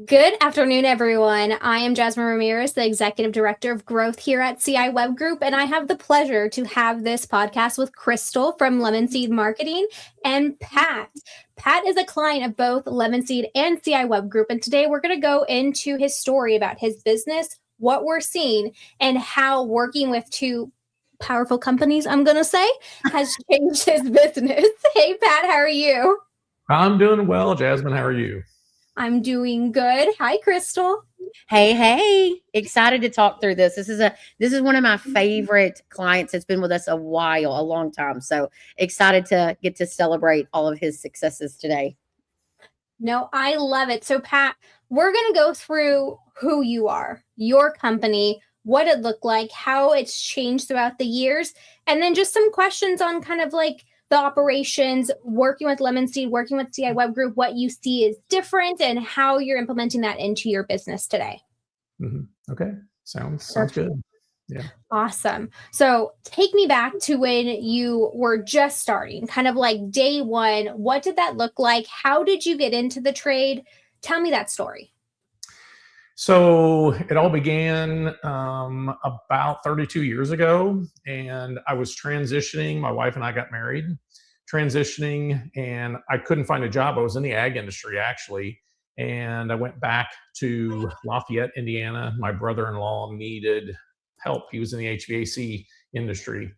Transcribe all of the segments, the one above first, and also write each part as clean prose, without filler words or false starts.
Good afternoon, everyone. I am Jasmine Ramirez, the Executive Director of Growth here at CI Web Group, and I have the pleasure to have this podcast with Crystal from Lemon Seed Marketing and Pat. Pat is a client of both Lemon Seed and CI Web Group, and today we're going to go into his story about his business, what we're seeing, and how working with two powerful companies, I'm going to say, has changed his business. Hey, Pat, how are you? I'm doing well, Jasmine. How are you? I'm doing good. Hi, Crystal. Hey, excited to talk through this. This is one of my favorite clients. It's been with us a long time. So excited to get to celebrate all of his successes today. No, I love it. So, Pat, we're going to go through who you are, your company, what it looked like, how it's changed throughout the years, and then just some questions on kind of like the operations, working with Lemon Seed, working with CI Web Group, what you see is different, and how you're implementing that into your business today. Okay, sounds good. Yeah. Awesome. So take me back to when you were just starting, kind of like day one. What did that look like? How did you get into the trade? Tell me that story. So it all began about 32 years ago, and I was transitioning. My wife and I got married, transitioning, and I couldn't find a job. I was in the ag industry, actually, and I went back to Lafayette, Indiana. My brother-in-law needed help. He was in the HVAC industry,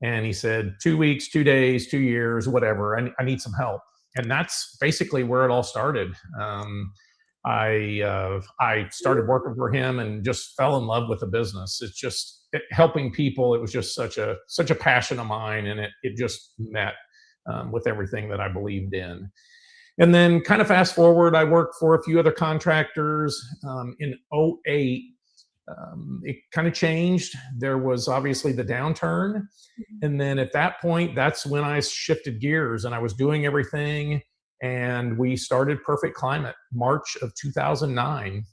and he said, 2 weeks, 2 days, 2 years, whatever. I need some help. And that's basically where it all started. I started working for him and just fell in love with the business. It's just helping people. It was just such a passion of mine, and it just met with everything that I believed in. And then kind of fast forward, I worked for a few other contractors in 2008. It kind of changed. There was obviously the downturn. And then at that point, that's when I shifted gears and I was doing everything. And we started Perfect Climate March of 2009.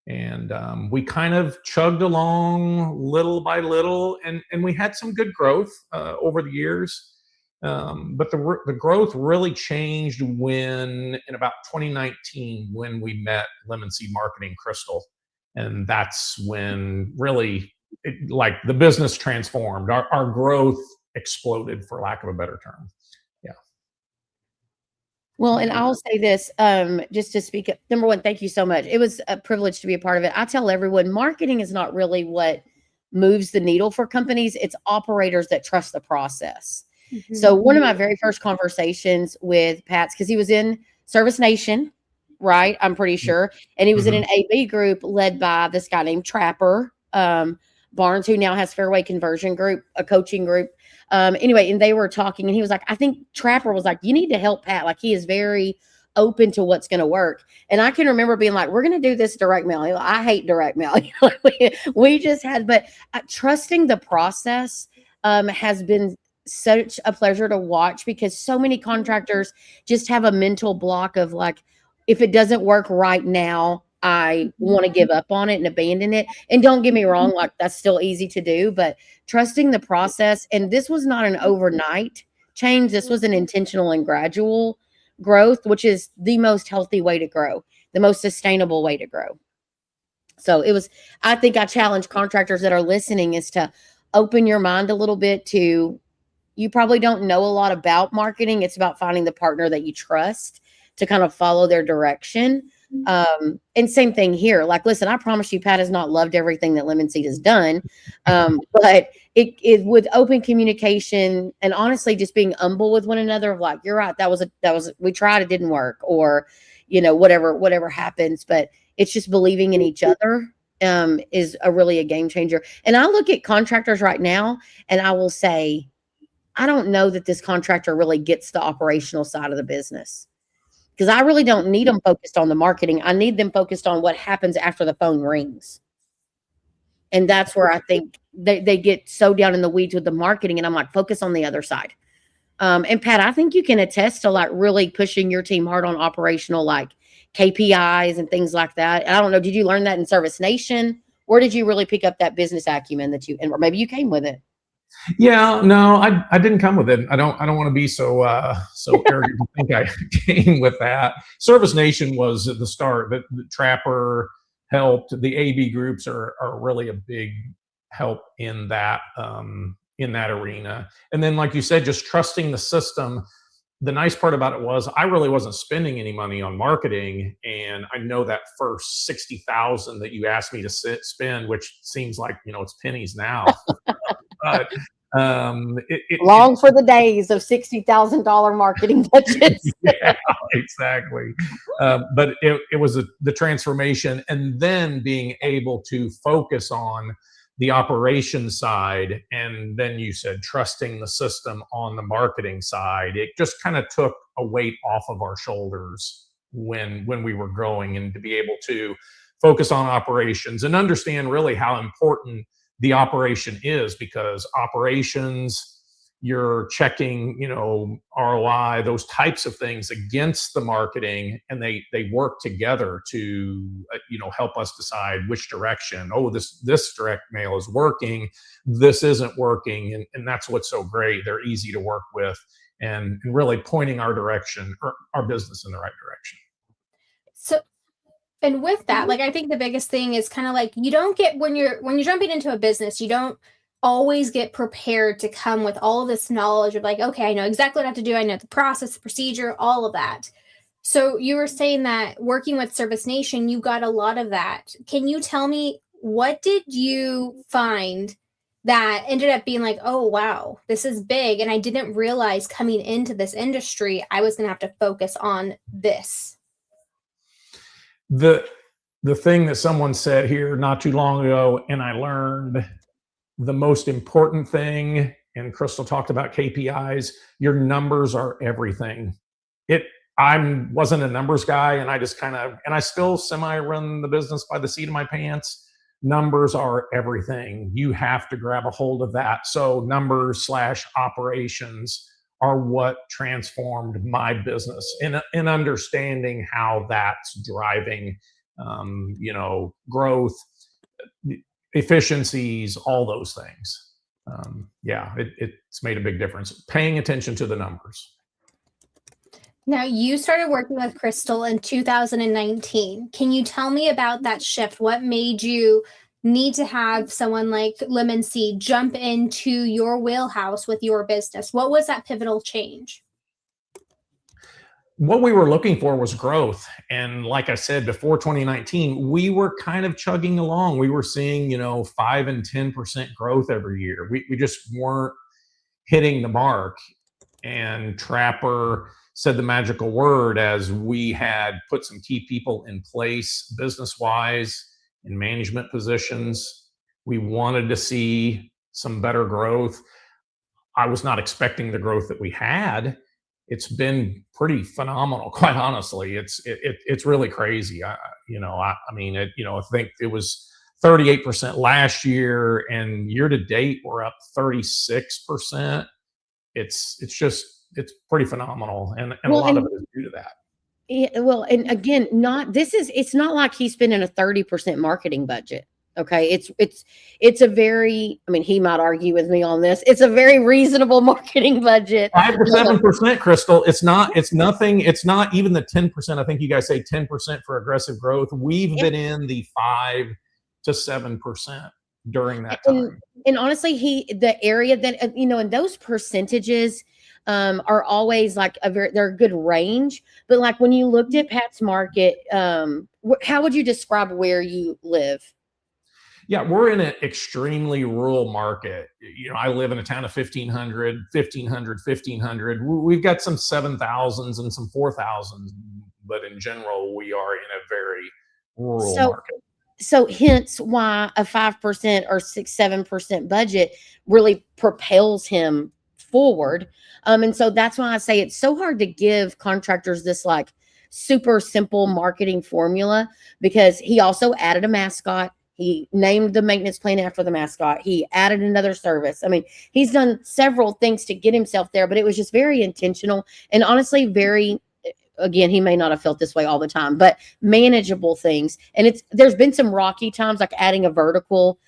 And we kind of chugged along little by little, and we had some good growth over the years. But the growth really changed in about 2019, when we met Lemon Seed Marketing, Crystal. And that's when really the business transformed. Our growth exploded, for lack of a better term. Yeah. Well, and I'll say this, just to speak up. Number one, thank you so much. It was a privilege to be a part of it. I tell everyone, marketing is not really what moves the needle for companies. It's operators that trust the process. Mm-hmm. So one of my very first conversations with Pat's, because he was in Service Nation, right? I'm pretty sure. And he was in an AB group led by this guy named Trapper Barnes, who now has Fairway Conversion Group, a coaching group. Anyway, and they were talking, and he was like, I think Trapper was like, you need to help Pat. Like, he is very open to what's going to work. And I can remember being like, we're going to do this direct mail. I hate direct mail. we just had, but trusting the process has been such a pleasure to watch, because so many contractors just have a mental block of like, if it doesn't work right now, I want to give up on it and abandon it. And don't get me wrong, like, that's still easy to do, but trusting the process. And this was not an overnight change. This was an intentional and gradual growth, which is the most healthy way to grow, the most sustainable way to grow. So I think I challenge contractors that are listening is to open your mind a little bit to, you probably don't know a lot about marketing. It's about finding the partner that you trust to kind of follow their direction. And same thing here. Like, listen, I promise you, Pat has not loved everything that Lemon Seed has done. But it with open communication and honestly just being humble with one another of like, you're right, that was we tried, it didn't work, or whatever happens. But it's just believing in each other is really a game changer. And I look at contractors right now and I will say, I don't know that this contractor really gets the operational side of the business, because I really don't need them focused on the marketing. I need them focused on what happens after the phone rings. And that's where I think they get so down in the weeds with the marketing. And I'm like, focus on the other side. And Pat, I think you can attest to like really pushing your team hard on operational, like KPIs and things like that. I don't know, did you learn that in Service Nation? Or did you really pick up that business acumen or maybe you came with it? Yeah, no, I didn't come with it. I don't want to be so arrogant to think I came with that. Service Nation was at the start. The Trapper helped. The AB groups are really a big help in that arena. And then, like you said, just trusting the system. The nice part about it was I really wasn't spending any money on marketing, and I know that first 60,000 that you asked me to spend, which seems like it's pennies now. But long for the days of $60,000 marketing budgets. Yeah, exactly. But it was the transformation, and then being able to focus on the operation side, and then you said trusting the system on the marketing side. It just kind of took a weight off of our shoulders when we were growing, and to be able to focus on operations and understand really how important the operation is, because operations, you're checking, ROI, those types of things against the marketing, and they work together to, help us decide which direction. Oh, this direct mail is working, this isn't working, and that's what's so great. They're easy to work with, and really pointing our direction, or our business, in the right direction. So, and with that, like, I think the biggest thing is kind of like, you don't get, when you're jumping into a business, you don't always get prepared to come with all of this knowledge of like, okay, I know exactly what I have to do. I know the process, the procedure, all of that. So you were saying that working with Service Nation, you got a lot of that. Can you tell me, what did you find that ended up being like, oh, wow, this is big, and I didn't realize coming into this industry, I was going to have to focus on this? The thing that someone said here not too long ago, and I learned the most important thing, and Crystal talked about KPIs, your numbers are everything. I wasn't a numbers guy, and I still semi run the business by the seat of my pants. Numbers are everything. You have to grab a hold of that. So numbers / operations are what transformed my business in understanding how that's driving, growth, efficiencies, all those things. It's made a big difference. Paying attention to the numbers. Now, you started working with Crystal in 2019. Can you tell me about that shift? What made you need to have someone like Lemon Seed jump into your wheelhouse with your business? What was that pivotal change? What we were looking for was growth. And like I said, before 2019, we were kind of chugging along. We were seeing, 5 and 10% growth every year. We just weren't hitting the mark. And Trapper said the magical word, as we had put some key people in place business-wise in management positions. We wanted to see some better growth. I was not expecting the growth that we had. It's been pretty phenomenal, quite honestly. It's really crazy. I think it was 38% last year, and year to date we're up 36%. It's pretty phenomenal, and a lot of it is due to that. Yeah, well, and again, it's not like he's spending a 30% marketing budget. Okay. It's a very, he might argue with me on this. It's a very reasonable marketing budget. 5 to 7%, Crystal. It's nothing. It's not even the 10%. I think you guys say 10% for aggressive growth. We've been in the 5 to 7% during that time. And honestly, the area that, and those percentages are always like they're a good range. But like when you looked at Pat's market, how would you describe where you live? Yeah, we're in an extremely rural market. I live in a town of 1,500. We've got some 7,000s and some 4,000s, but in general, we are in a very rural market. So hence why a 5% or 6-7% budget really propels him forward. And so that's why I say it's so hard to give contractors this like super simple marketing formula, because he also added a mascot. He named the maintenance plan after the mascot. He added another service. He's done several things to get himself there, but it was just very intentional and honestly again, he may not have felt this way all the time, but manageable things. And there's been some rocky times, like adding a vertical,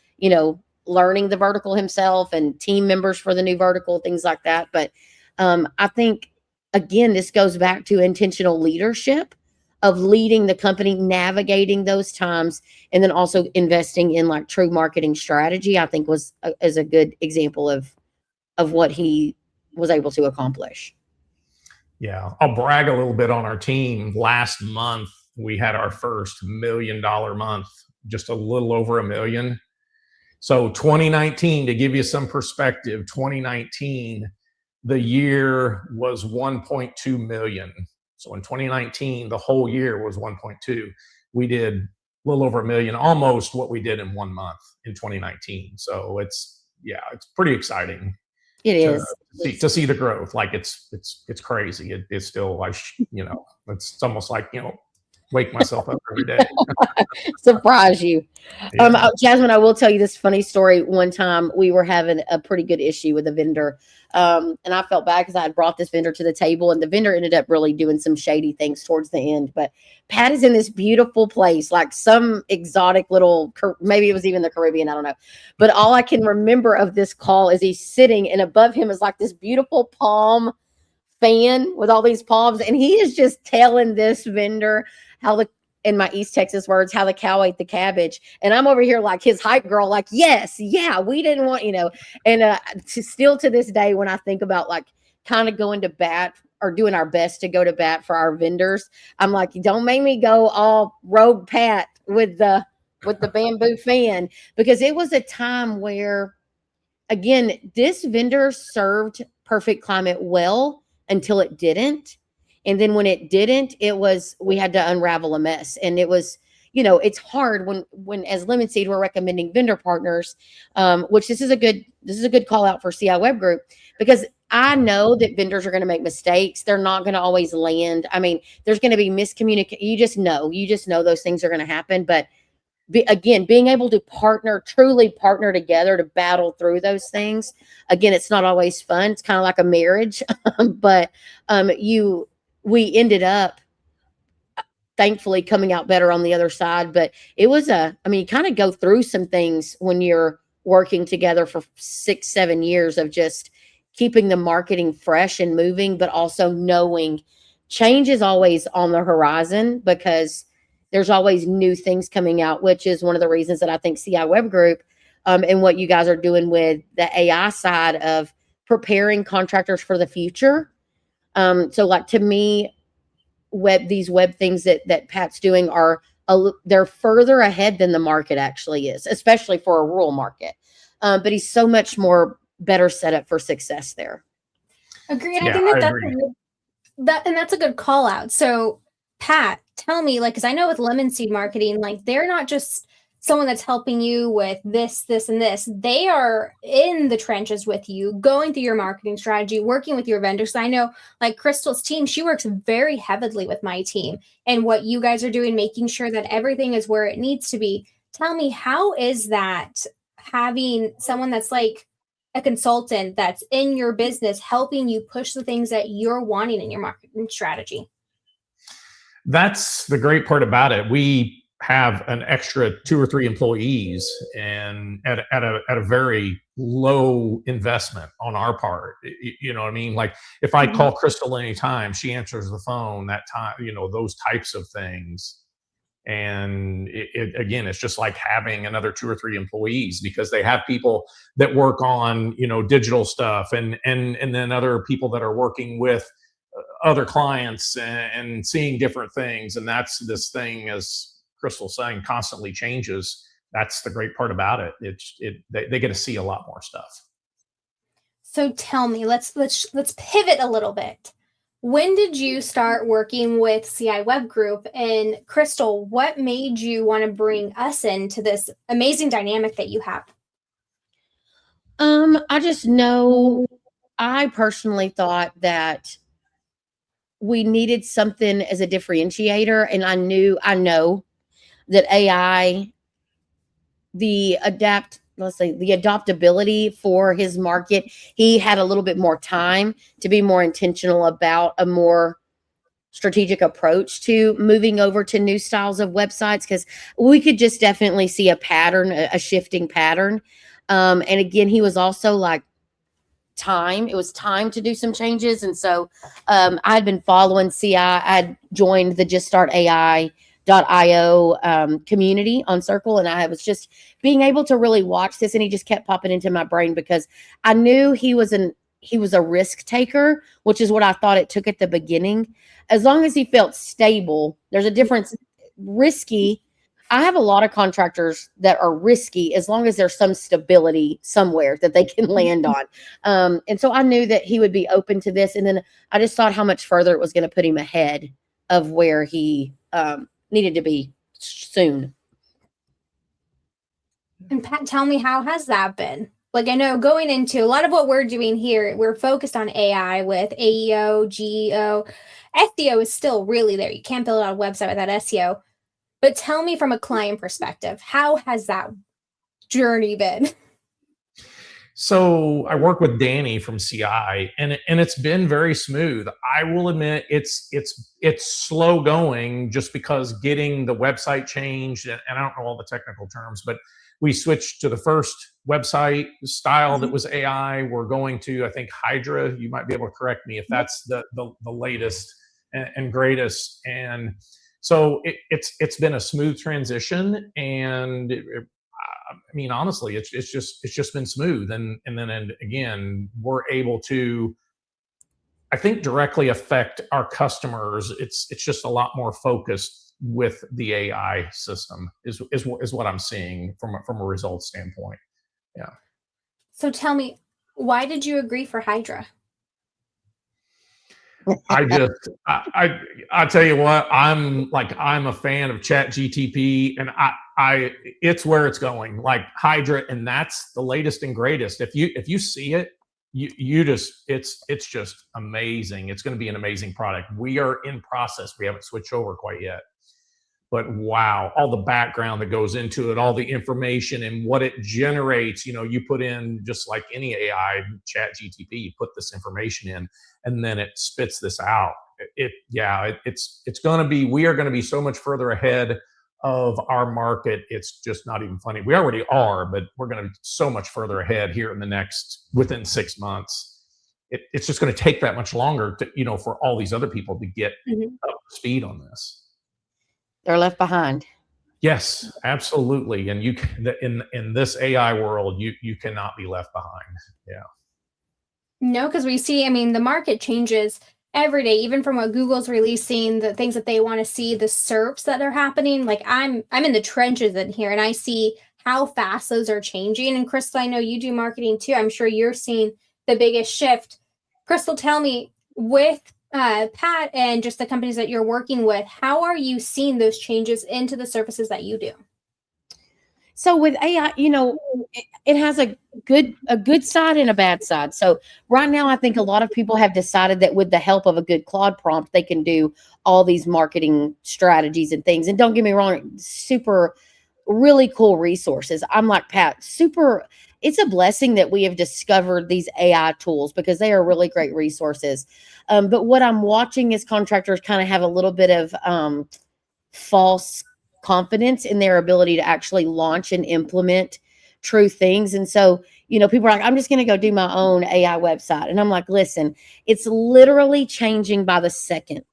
learning the vertical himself and team members for the new vertical, things like that. But I think, again, this goes back to intentional leadership of leading the company, navigating those times, and then also investing in like true marketing strategy. I think is a good example of what he was able to accomplish. Yeah, I'll brag a little bit on our team. Last month, we had our first $1 million month, just a little over $1 million. So 2019, to give you some perspective, 2019, the year was 1.2 million. So in 2019, the whole year was 1.2. We did a little over $1 million, almost what we did in 1 month in 2019. So it's pretty exciting. It is to see the growth. Like it's crazy. It's still like, it's almost like, wake myself up every day. Surprise you. Yeah. Jasmine, I will tell you this funny story. One time we were having a pretty good issue with a vendor. And I felt bad because I had brought this vendor to the table, and the vendor ended up really doing some shady things towards the end. But Pat is in this beautiful place, like some exotic little, maybe it was even the Caribbean, I don't know. But all I can remember of this call is he's sitting, and above him is like this beautiful palm fan with all these palms. And he is just telling this vendor how in my East Texas words, how the cow ate the cabbage. And I'm over here like his hype girl, like, yes, yeah, we didn't want, and still to this day, when I think about like kind of going to bat or doing our best to go to bat for our vendors, I'm like, don't make me go all rogue Pat with the bamboo fan, because it was a time where, again, this vendor served Perfect Climate well until it didn't. And then when it didn't, we had to unravel a mess. And it was, it's hard when as Lemon Seed, we're recommending vendor partners, which this is a good call out for CI Web Group, because I know that vendors are going to make mistakes. They're not going to always land. I mean, there's going to be miscommunication. You just know those things are going to happen. But again, being able to truly partner together to battle through those things. Again, it's not always fun. It's kind of like a marriage, but we ended up thankfully coming out better on the other side. But it was you kind of go through some things when you're working together for 6-7 years of just keeping the marketing fresh and moving, but also knowing change is always on the horizon, because there's always new things coming out, which is one of the reasons that I think CI Web Group and what you guys are doing with the AI side of preparing contractors for the future. So like, to me, these web things that Pat's doing they're further ahead than the market actually is, especially for a rural market. But he's so much more better set up for success there. Agreed. Yeah, I think I agree. that's a good call out. So Pat, tell me, like, because I know with Lemon Seed Marketing, like, they're not just someone that's helping you with this, and this. They are in the trenches with you, going through your marketing strategy, working with your vendors. I know, like, Crystal's team, she works very heavily with my team, and what you guys are doing, making sure that everything is where it needs to be. Tell me, how is that, having someone that's like a consultant that's in your business helping you push the things that you're wanting in your marketing strategy? That's the great part about it. We have an extra 2 or 3 employees, and at a very low investment on our part. You know what I mean? Like, if I call Crystal anytime, she answers the phone that time, those types of things. And again, it's just like having another 2 or 3 employees, because they have people that work on, digital stuff, and then other people that are working with other clients and seeing different things. And that's this thing, as Crystal's saying, constantly changes. That's the great part about it. They get to see a lot more stuff. So tell me, let's pivot a little bit. When did you start working with CI Web Group? And Crystal, what made you want to bring us into this amazing dynamic that you have? I just know, I personally thought that we needed something as a differentiator. And I know that AI, the adaptability for his market, he had a little bit more time to be more intentional about a more strategic approach to moving over to new styles of websites, because we could just definitely see a pattern, a shifting pattern. And again, he was also like, it was time to do some changes. And so I had been following CI. I had joined the Just Start AI.io community on Circle, and I was just being able to really watch this, and he just kept popping into my brain because I knew he was a risk taker, which is what I thought it took at the beginning. As long as he felt stable, there's a difference. Risky, I have a lot of contractors that are risky as long as there's some stability somewhere that they can land on. And so I knew that he would be open to this. And then I just thought how much further it was going to put him ahead of where he needed to be soon. And Pat, tell me, how has that been? Like, I know going into a lot of what we're doing here, we're focused on AI with AEO, GEO. SEO is still really there. You can't build out a website without SEO. But tell me from a client perspective, how has that journey been? So I work with Danny from CI, and it's been very smooth. I will admit it's slow going just because getting the website changed, and I don't know all the technical terms, but we switched to the first website style that was AI. We're going to, I think, Hydra. You might be able to correct me if that's the latest and greatest. And so it's been a smooth transition, and I mean, honestly, it's just been smooth. And then again, we're able to, I think, directly affect our customers. It's just a lot more focused with the AI system is what I'm seeing from a results standpoint. Yeah. So tell me, why did you agree for Hydra? I tell you what, I'm a fan of ChatGTP, and it's where it's going, like Hydra, and that's the latest and greatest. If you see it, it's just amazing. It's going to be an amazing product. We are in process. We haven't switched over quite yet, but wow, all the background that goes into it, all the information and what it generates. You put in, just like any AI, ChatGTP, you put this information in, and then it spits this out. It's going to be, we are going to be so much further ahead of our market. It's just not even funny. We already are, but we're going to be so much further ahead here within 6 months. It's just going to take that much longer to, for all these other people to get up to speed on this. They're left behind. Yes, absolutely. And in this AI world, you cannot be left behind. Yeah. No, because we see, I mean, the market changes every day, even from what Google's releasing, the things that they want to see, the SERPs that are happening. Like I'm in the trenches in here, and I see how fast those are changing. And Crystal, I know you do marketing too. I'm sure you're seeing the biggest shift. Crystal, tell me, with Pat and just the companies that you're working with, how are you seeing those changes into the services that you do? So with AI, it has a good side and a bad side. So right now, I think a lot of people have decided that with the help of a good Claude prompt, they can do all these marketing strategies and things. And don't get me wrong, super, really cool resources. I'm like, Pat, it's a blessing that we have discovered these AI tools because they are really great resources. But what I'm watching is contractors kind of have a little bit of false confidence in their ability to actually launch and implement true things. And so, people are like, I'm just going to go do my own AI website. And I'm like, listen, it's literally changing by the second.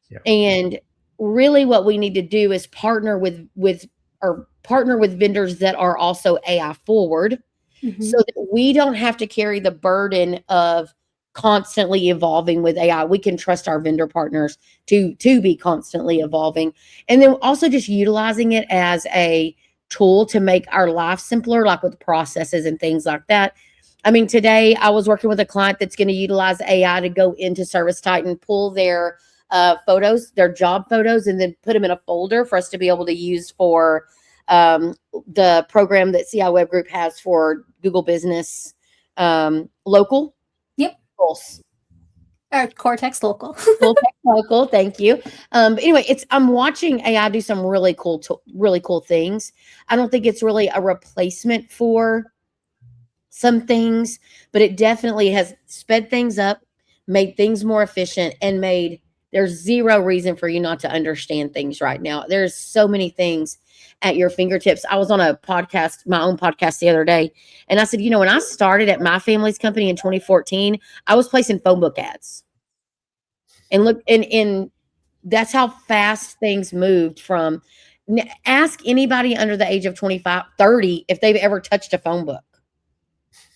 Yeah. And really what we need to do is partner with vendors that are also AI forward, so that we don't have to carry the burden of constantly evolving with AI. We can trust our vendor partners to be constantly evolving. And then also just utilizing it as a tool to make our life simpler, like with processes and things like that. I mean, today I was working with a client that's going to utilize AI to go into ServiceTitan, pull their photos, their job photos, and then put them in a folder for us to be able to use for the program that CI Web Group has for Google Business Local. Yep. Pulse. Cortex Local. Cortex Local, thank you. But anyway, I'm watching AI do some really cool things. I don't think it's really a replacement for some things, but it definitely has sped things up, made things more efficient, and made There's zero reason for you not to understand things right now. There's so many things at your fingertips. I was on a podcast, my own podcast the other day, and I said, when I started at my family's company in 2014, I was placing phone book ads. And look, and that's how fast things moved from. Ask anybody under the age of 25, 30 if they've ever touched a phone book.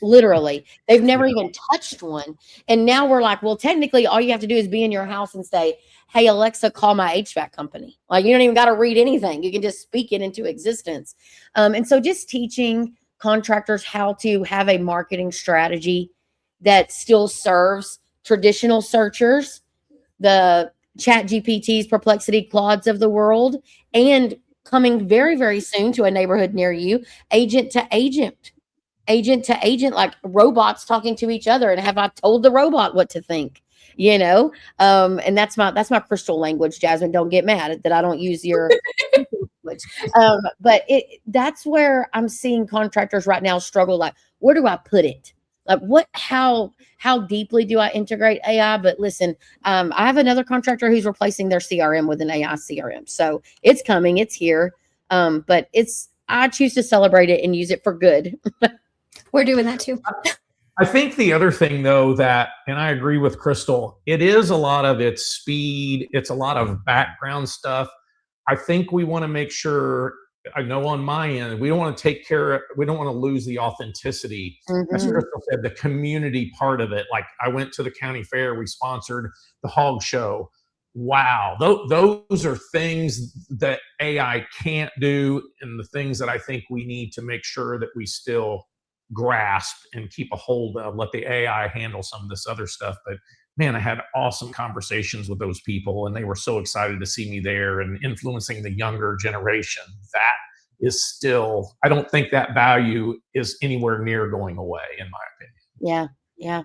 Literally, they've never even touched one. And now we're like, well, technically all you have to do is be in your house and say, hey, Alexa, call my HVAC company. Like, you don't even got to read anything. You can just speak it into existence. And so just teaching contractors how to have a marketing strategy that still serves traditional searchers, the ChatGPTs, Perplexity, Claudes of the world, and coming very, very soon to a neighborhood near you, agent to agent, like robots talking to each other. And have I told the robot what to think? And that's my crystal language. Jasmine, don't get mad that I don't use your language. But that's where I'm seeing contractors right now struggle. Like, where do I put it? Like, how deeply do I integrate AI? But listen, I have another contractor who's replacing their CRM with an AI CRM. So it's coming, it's here. But I choose to celebrate it and use it for good. We're doing that too. I think the other thing, though, and I agree with Crystal, it is a lot of its speed. It's a lot of background stuff. I think we want to make sure, I know on my end, we don't want to lose the authenticity. Mm-hmm. As Crystal said, the community part of it. Like, I went to the county fair, we sponsored the hog show. Wow. Those are things that AI can't do, and the things that I think we need to make sure that we still grasp and keep a hold of. Let the AI handle some of this other stuff. But man, I had awesome conversations with those people, and they were so excited to see me there and influencing the younger generation. That is still, I don't think that value is anywhere near going away, in my opinion. Yeah.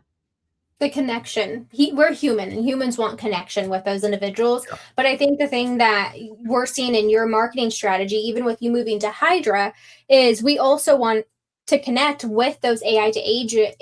The connection. We're human, and humans want connection with those individuals. Yeah. But I think the thing that we're seeing in your marketing strategy, even with you moving to Hydra, is we also want to connect with those AI agents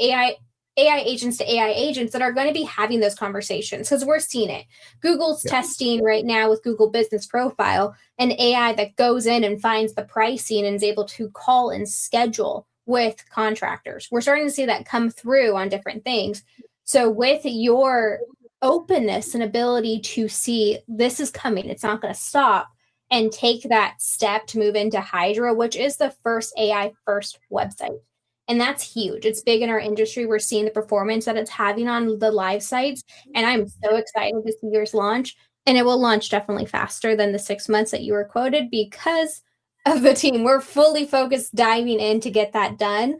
to AI agents that are going to be having those conversations, because we're seeing it. Google's testing right now with Google Business Profile an AI that goes in and finds the pricing and is able to call and schedule with contractors. We're starting to see that come through on different things. So with your openness and ability to see this is coming, it's not going to stop, and take that step to move into Hydra, which is the first AI first website. And that's huge. It's big in our industry. We're seeing the performance that it's having on the live sites. And I'm so excited to see yours launch. And it will launch definitely faster than the 6 months that you were quoted because of the team. We're fully focused diving in to get that done.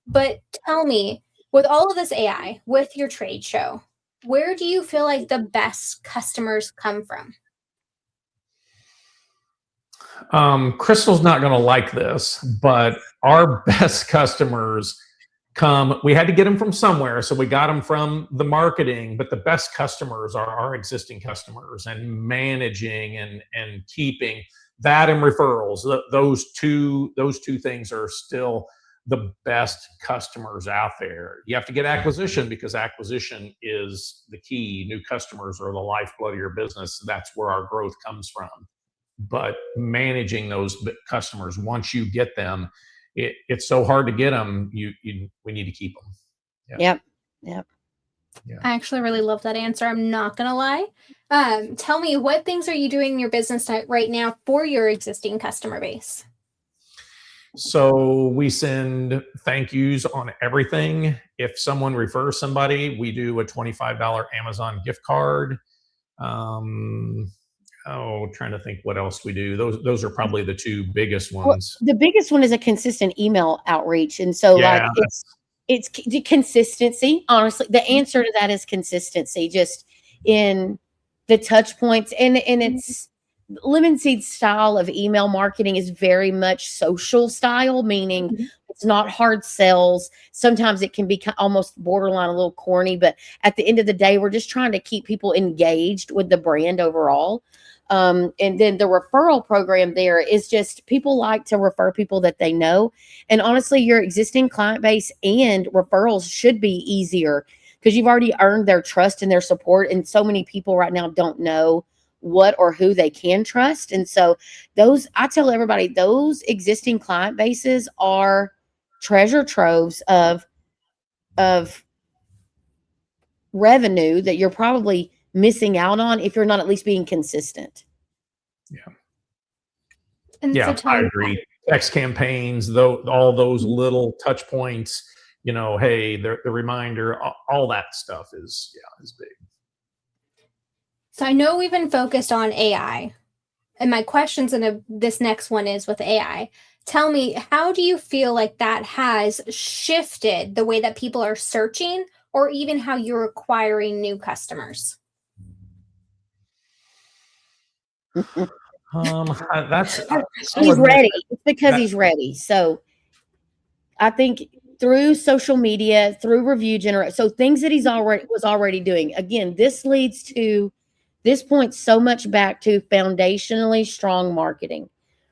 But tell me, with all of this AI, with your trade show, where do you feel like the best customers come from? Crystal's not going to like this, but our best customers we had to get them from somewhere. So we got them from the marketing, but the best customers are our existing customers, and managing and keeping that, and referrals. Those two things are still the best customers out there. You have to get acquisition, because acquisition is the key. New customers are the lifeblood of your business. That's where our growth comes from. But managing those customers, once you get them, it's so hard to get them. We need to keep them. Yep. Yeah. I actually really love that answer. I'm not going to lie. Tell me, what things are you doing in your business right now for your existing customer base? So we send thank yous on everything. If someone refers somebody, we do a $25 Amazon gift card. Trying to think what else we do. Those are probably the two biggest ones. Well, the biggest one is a consistent email outreach. And so it's consistency. Honestly, the answer to that is consistency, just in the touch points. And it's Lemon Seed's style of email marketing is very much social style, meaning it's not hard sells. Sometimes it can be almost borderline a little corny, but at the end of the day, we're just trying to keep people engaged with the brand overall. And then the referral program there is just, people like to refer people that they know. And honestly, your existing client base and referrals should be easier because you've already earned their trust and their support. And so many people right now don't know what or who they can trust. And so I tell everybody, those existing client bases are treasure troves of revenue that you're probably missing out on if you're not at least being consistent. And Yeah, so I agree. Text campaigns, though, all those little touch points, hey, the reminder, all that stuff is big. So I know we've been focused on AI, and my questions in this next one is with AI. Tell me, how do you feel like that has shifted the way that people are searching, or even how you're acquiring new customers? He's ready. It's because he's ready. So I think through social media, through review generate, so things that was already doing. Again, this points so much back to foundationally strong marketing.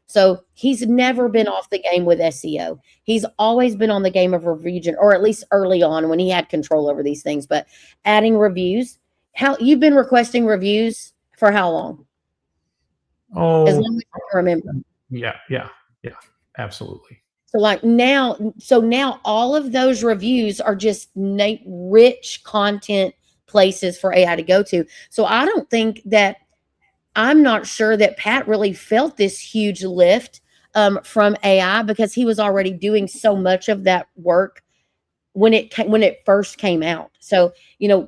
So he's never been off the game with SEO. He's always been on the game of review, or at least early on when he had control over these things. But adding reviews, how you've been requesting reviews for how long? Oh, as long as I can remember. Yeah, absolutely. So now all of those reviews are just rich content places for AI to go to. So I'm not sure that Pat really felt this huge lift from AI, because he was already doing so much of that work when it first came out. So,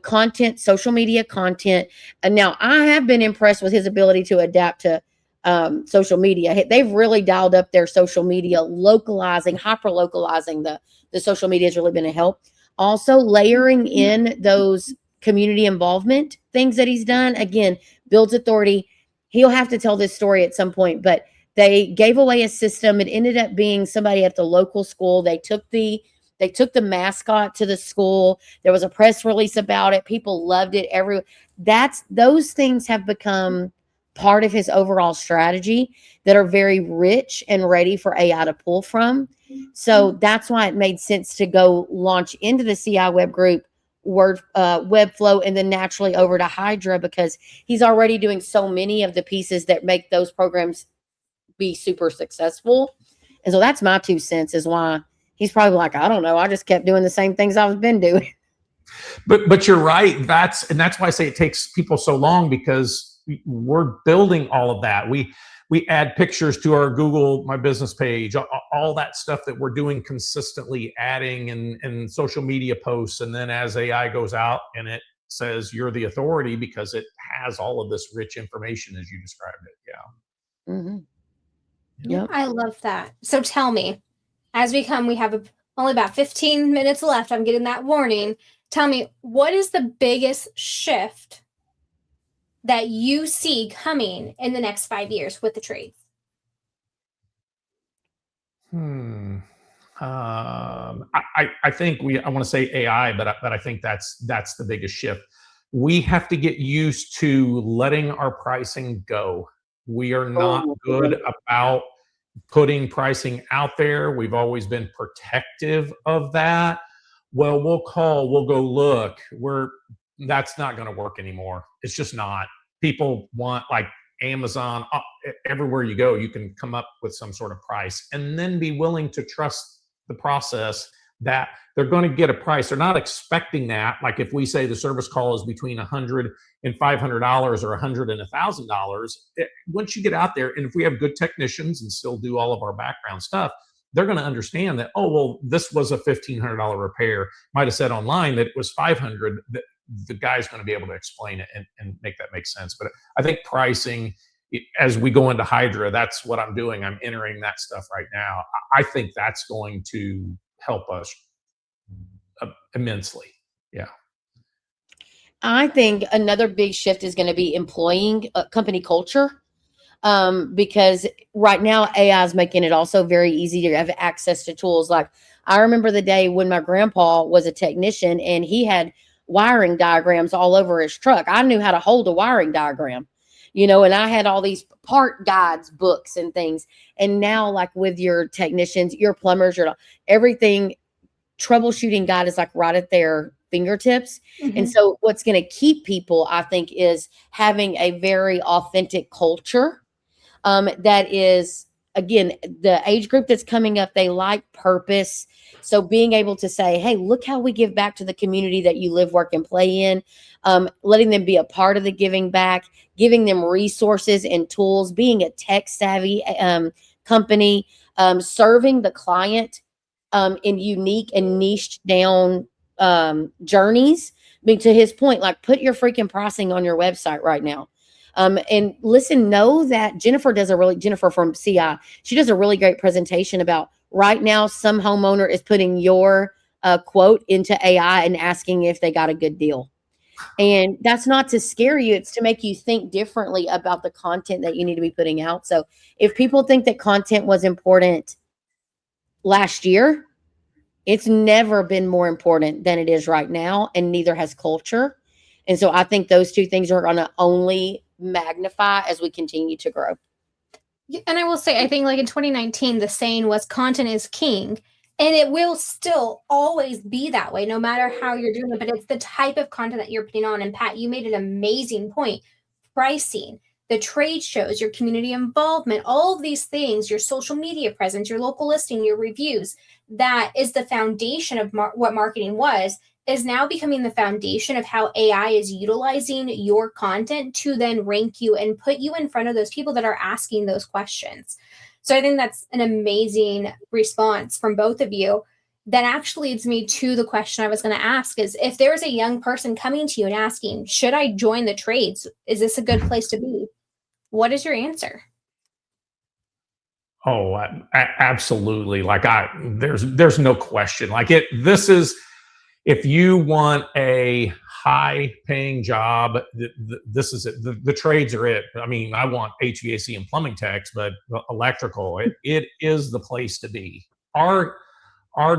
content, social media content. And now I have been impressed with his ability to adapt to social media. They've really dialed up their social media, hyper localizing the social media has really been a help. Also layering in those community involvement things that he's done, again, builds authority. He'll have to tell this story at some point, but they gave away a system. It ended up being somebody at the local school. They took the mascot to the school. There was a press release about it. People loved it. Those things have become part of his overall strategy that are very rich and ready for AI to pull from. So that's why it made sense to go launch into the CI Web Group, Webflow, and then naturally over to Hydra, because he's already doing so many of the pieces that make those programs be super successful. And so that's my 2 cents, is why he's probably like, I don't know, I just kept doing the same things I've been doing. But you're right. That's why I say it takes people so long, because we're building all of that. We add pictures to our Google My Business page, all that stuff that we're doing consistently, adding and social media posts. And then as AI goes out and it says you're the authority, because it has all of this rich information as you described it. Yeah. Mm-hmm. Yep. I love that. So tell me, we have only about 15 minutes left. I'm getting that warning. Tell me, what is the biggest shift that you see coming in the next 5 years with the trades? I think I want to say AI, but I think that's the biggest shift. We have to get used to letting our pricing go. We are not good about putting pricing out there. We've always been protective of that. Well, we'll go look. That's not going to work anymore. It's just not. People want, like Amazon, everywhere you go, you can come up with some sort of price, and then be willing to trust the process that they're going to get a price. They're not expecting that. Like if we say the service call is between $100 and $500 or $100 and $1,000, once you get out there, and if we have good technicians and still do all of our background stuff, they're going to understand that, oh, well, this was a $1,500 repair. Might have said online that it was $500. The guy's going to be able to explain it and make that make sense. But I think pricing, as we go into Hydra, that's what I'm doing. I'm entering that stuff right now. I think that's going to help us immensely. Yeah. I think another big shift is going to be employing company culture. Because right now AI is making it also very easy to have access to tools. Like I remember the day when my grandpa was a technician and he had wiring diagrams all over his truck. I knew how to hold a wiring diagram, and I had all these part guides, books and things. And now, like with your technicians, your plumbers, your everything, troubleshooting guide is like right at their fingertips. And Mhm. so what's going to keep people, I think, is having a very authentic culture that is, again, the age group that's coming up, they like purpose. So being able to say, hey, look how we give back to the community that you live, work, and play in, letting them be a part of the giving back, giving them resources and tools, being a tech savvy company, serving the client in unique and niched down journeys. I mean, to his point, like put your freaking pricing on your website right now. And listen, know that Jennifer from CI, she does a really great presentation about right now, some homeowner is putting your quote into AI and asking if they got a good deal. And that's not to scare you. It's to make you think differently about the content that you need to be putting out. So if people think that content was important last year, it's never been more important than it is right now, and neither has culture. And so I think those two things are going to only magnify as we continue to grow. And I will say, I think like in 2019, the saying was content is king. And it will still always be that way, no matter how you're doing it. But it's the type of content that you're putting on. And Pat, you made an amazing point. Pricing, the trade shows, your community involvement, all of these things, your social media presence, your local listing, your reviews, that is the foundation of what marketing was, is now becoming the foundation of how AI is utilizing your content to then rank you and put you in front of those people that are asking those questions. So I think that's an amazing response from both of you. That actually leads me to the question I was going to ask is, if there's a young person coming to you and asking, should I join the trades? Is this a good place to be? What is your answer? Oh, absolutely. Like there's no question. Like this is, if you want a high paying job, this is it. The trades are it. I mean, I want HVAC and plumbing techs, but electrical, it is the place to be. Our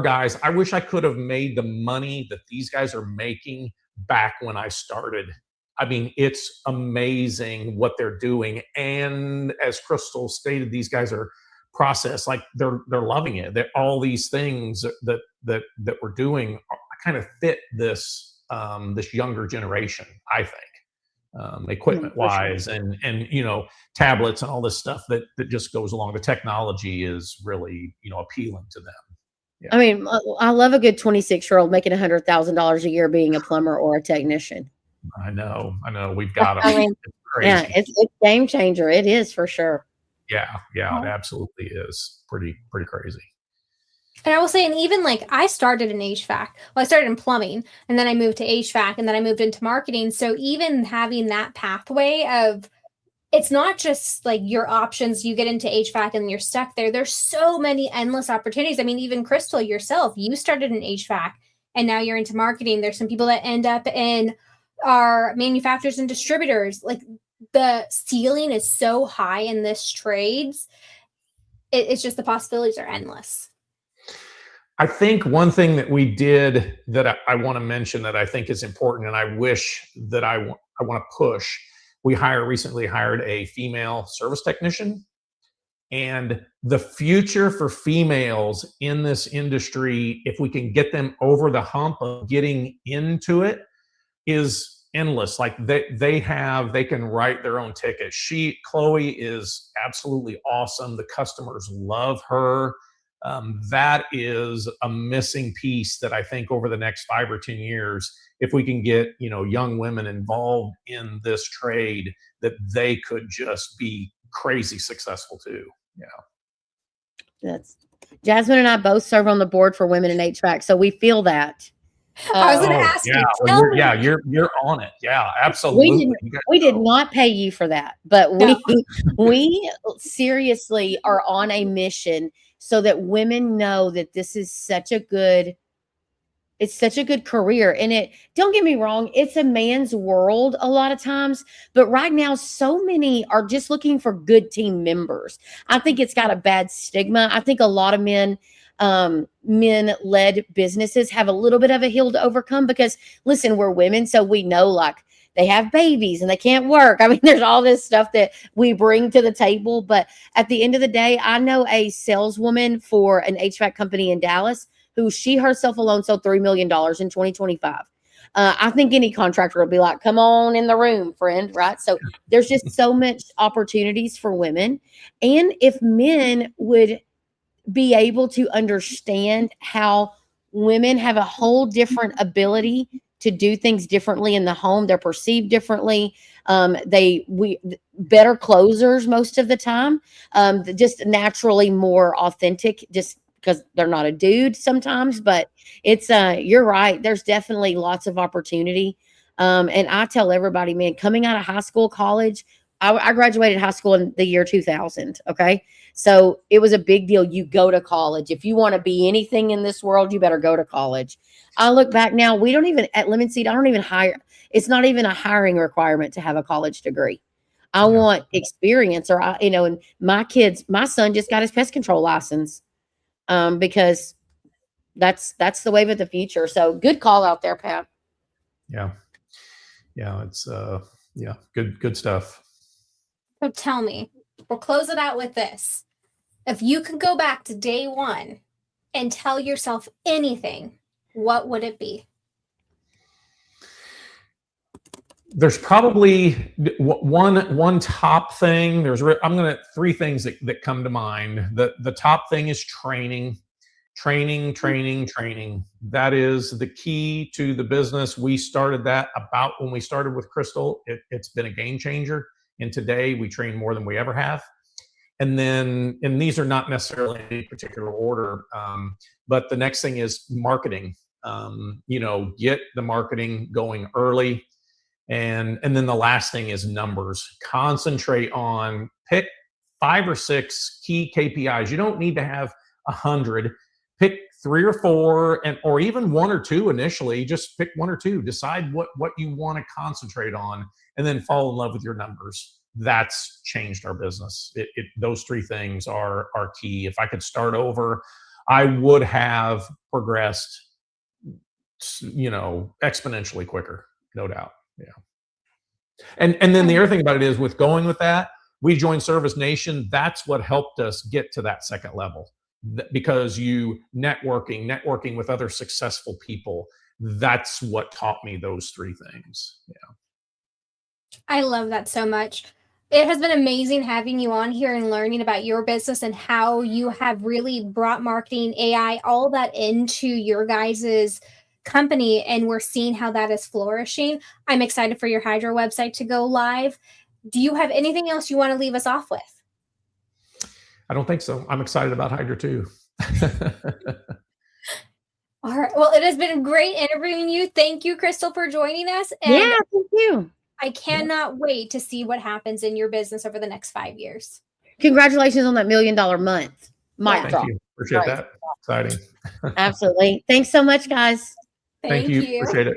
guys, I wish I could have made the money that these guys are making back when I started. I mean, it's amazing what they're doing. And as Crystal stated, these guys are processed, like they're loving it. That all these things that we're doing kind of fit this this younger generation, I think, equipment wise, and tablets and all this stuff that just goes along. The technology is really appealing to them. Yeah. I mean, I love a good 26-year-old making $100,000 a year being a plumber or a technician. I know. We've got them. I mean, it's crazy. Yeah, it's a game changer. It is for sure. Yeah, it absolutely is. Pretty crazy. And I will say, and even like I started in HVAC. Well, I started in plumbing, and then I moved to HVAC, and then I moved into marketing. So even having that pathway of, it's not just like your options, you get into HVAC and you're stuck there. There's so many endless opportunities. I mean, even Crystal yourself, you started in HVAC and now you're into marketing. There's some people that end up in our manufacturers and distributors. Like the ceiling is so high in this trades. It's just the possibilities are endless. I think one thing that we did that I want to mention that I think is important, and I wish that I want to push, we recently hired a female service technician, and the future for females in this industry, if we can get them over the hump of getting into it, is endless. Like they can write their own ticket. Chloe is absolutely awesome. The customers love her. That is a missing piece that I think over the next 5 or 10 years, if we can get young women involved in this trade, that they could just be crazy successful too. Yeah. That's Jasmine and I both serve on the board for Women in HVAC, so we feel that. I was going to ask you. You're on it. Yeah, absolutely. We did not pay you for that, but we seriously are on a mission so that women know that this is such a good career. And don't get me wrong, it's a man's world a lot of times, but right now so many are just looking for good team members. I think it's got a bad stigma. I think a lot of men-led businesses have a little bit of a hill to overcome because, listen, we're women, so we know like they have babies and they can't work. I mean, there's all this stuff that we bring to the table. But at the end of the day, I know a saleswoman for an HVAC company in Dallas who she herself alone sold $3 million in 2025. I think any contractor will be like, come on in the room, friend, right? So there's just so much opportunities for women. And if men would be able to understand how women have a whole different ability to do things differently in the home, they're perceived differently. We better closers most of the time, just naturally more authentic, just because they're not a dude sometimes. But it's you're right. There's definitely lots of opportunity. And I tell everybody, man, coming out of high school, college, I graduated high school in the year 2000. Okay. So it was a big deal. You go to college. If you want to be anything in this world, you better go to college. I look back now, we don't even at Lemon Seed, I don't even hire. It's not even a hiring requirement to have a college degree. I want experience, or and my son just got his pest control license because that's the wave of the future. So good call out there, Pat. Yeah. It's good stuff. So tell me, we'll close it out with this. If you could go back to day one and tell yourself anything, what would it be? There's probably one top thing. Three things that come to mind. The top thing is training. That is the key to the business. We started that about when we started with Crystal. It's been a game changer. And today we train more than we ever have. And these are not necessarily in any particular order, but the next thing is marketing. Get the marketing going early. And then the last thing is numbers. Concentrate on, pick 5 or 6 key KPIs. You don't need to have 100. Pick 3 or 4, or even 1 or 2 initially. Just pick 1 or 2. Decide what you want to concentrate on, and then fall in love with your numbers. That's changed our business. Those 3 things are key. If I could start over, I would have progressed, exponentially quicker, no doubt. Yeah. And then the other thing about it is, with going with that, we joined Service Nation. That's what helped us get to that second level, because networking with other successful people. That's what taught me those 3 things. Yeah. I love that so much. It has been amazing having you on here and learning about your business and how you have really brought marketing, AI, all that into your guys's company, and we're seeing how that is flourishing. I'm excited for your Hydra website to go live. Do you have anything else you want to leave us off with? I don't think so. I'm excited about Hydra too. All right. Well, it has been great interviewing you. Thank you, Crystal, for joining us. And yeah, thank you. I cannot wait to see what happens in your business over the next 5 years. Congratulations on that $1 million month. Mic drop. Thank you. Appreciate that. Exciting. Absolutely. Thanks so much, guys. Thank you. Appreciate it.